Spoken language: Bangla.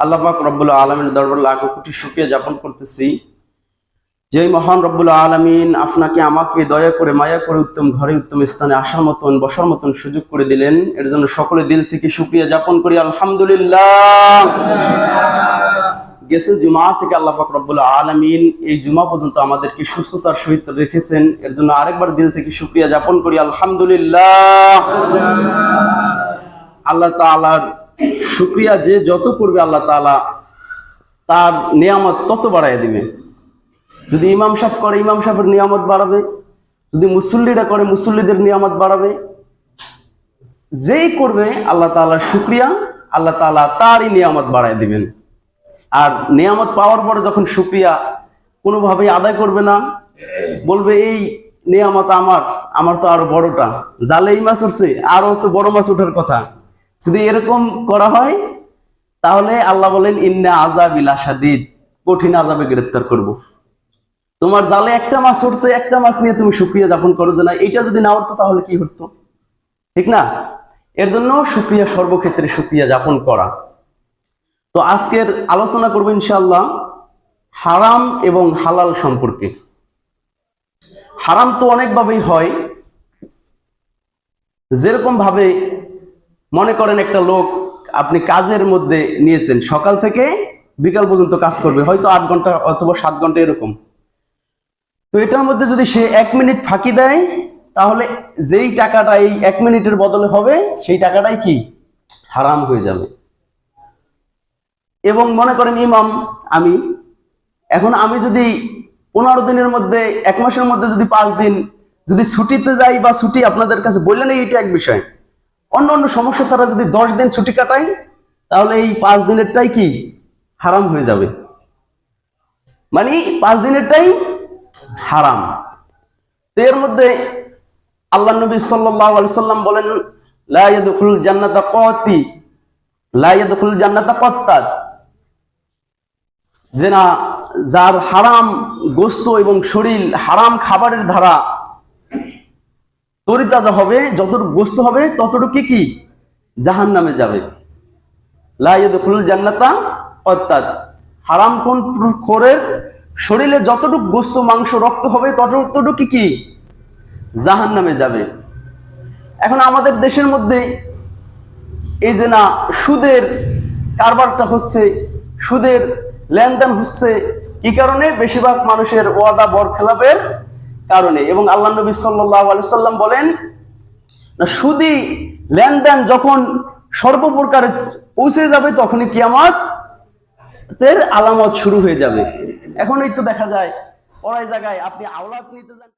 আল্লাহ পাক রব্বুল আলামিনের দরবারে লাখো কোটি শুকরিয়া জ্ঞাপন করতেছি যে মহান রব্বুল আলামিন আপনাকে আমাকে দয়া করে মায়া করে উত্তম ঘরে উত্তম স্থানে আসার মতন বসার মতন সুযোগ করে দিলেন। এর জন্য সকলে দিল থেকে শুকরিয়া জ্ঞাপন করি আলহামদুলিল্লাহ। গেছে জুমা থেকে আল্লাহ পাক রব্বুল আলামিন এই জুমা পর্যন্ত আমাদেরকে সুস্থতার সহিত রেখেছেন, এর জন্য আরেকবার দিল থেকে শুকরিয়া জ্ঞাপন করি আলহামদুলিল্লাহ। আল্লাহ তাআলার শুকরিয়া যে যত করবে আল্লাহ তাআলা তার নিয়ামত তত বাড়ায় দিবে। যদি ইমাম সাহেব করে ইমাম সাহেবের নিয়ামত বাড়াবে, যদি মুসল্লিরা করে মুসল্লিদের নিয়ামত বাড়াবে। যেই করবে আল্লাহ তাআলার শুকরিয়া আল্লাহ তাআলা তারই নিয়ামত বাড়ায় দিবেন। আর নিয়ামত পাওয়ার পরে যখন শুকরিয়া কোনোভাবেই আদায় করবে না, বলবে এই নিয়ামত আমার তো আরো বড়টা, জালে এই মাছ উঠছে আরো তো বড় মাছ ওঠার কথা। যদি এরকম করা হয় তাহলে আল্লাহ বলেন ইন্না আযাবিল শাদীদ, কঠিন আযাবে গ্রেফতার করব। তোমার জালে একটা মাছ উঠছে, একটা মাছ নিয়ে তুমি শুকরিয়া যাপন করো যে না, এইটা যদি না উঠতো তাহলে কি হতো, ঠিক না? এর জন্য শুকরিয়া সর্বক্ষেত্রে শুকরিয়া যাপন করা। তো আজকের আলোচনা করব ইনশাআল্লাহ হারাম এবং হালাল সম্পর্কে। হারাম তো অনেকভাবেই হয়, যেরকম ভাবে মনে করেন একটা লোক আপনি কাজের মধ্যে নিয়েছেন, সকাল থেকে বিকাল পর্যন্ত কাজ করবে, হয়তো 8 ঘন্টা অথবা 7 ঘন্টা এরকম। তো এটার মধ্যে যদি সে 1 মিনিট ফাঁকি দেয় তাহলে যেই টাকাটা এই 1 মিনিটের বদলে হবে সেই টাকাটাই কি হারাম হয়ে যাবে। এবং মনে করেন ইমাম আমি যদি 15 দিনের মধ্যে 1 মাসের মধ্যে যদি 5 দিন যদি ছুটিতে যাই, বা ছুটি আপনাদের কাছে বললেন এইটা এক বিষয়, অন্য অন্য সমস্যা ছাড়া যদি 10 দিন ছুটি কাটাই তাহলে এই 5 দিনেরটাই কি হারাম হয়ে যাবে, মানে 5 দিনেরটাই হারাম। তো এর মধ্যে আল্লাহ নবী সাল্লাল্লাহু আলাইহি সাল্লাম বলেন লা ইয়াদখুলুল জান্নাতা কাতি, লা ইয়াদখুলুল জান্নাতা কাত্তাত, যে না যার হারাম গোশত এবং শরীর হারাম খাবারের দ্বারা তরিতাজা হবে, যতটুকু গোশত হবে ততটুকু কি জাহান্নামে যাবে। লা ইয়াদখুলুল জান্নাতা কাত্তাত, হারাম কোন খোরের শরীরে যতটুকু গোশত মাংস রক্ত হবে ততটুকু কি জাহান্নামে যাবে। এখন আমাদের দেশের মধ্যে এই যে না সুদের কারবারটা হচ্ছে, সুদের লেনদেন হচ্ছে, কি কারণে? বেশিরভাগ মানুষের ওয়াদা বরখেলাপের কারণে। এবং আল্লাহ নবী সাল্লাল্লাহু আলাইহি সাল্লাম বলেন না, সুদি লেনদেন যখন সর্বপ্রকারে পৌঁছে যাবে তখনই কিয়ামতের আলামত শুরু হয়ে যাবে। এখন এই তো দেখা যায় পড়ায় জায়গায় আপনি আওলাদ নিতে যান।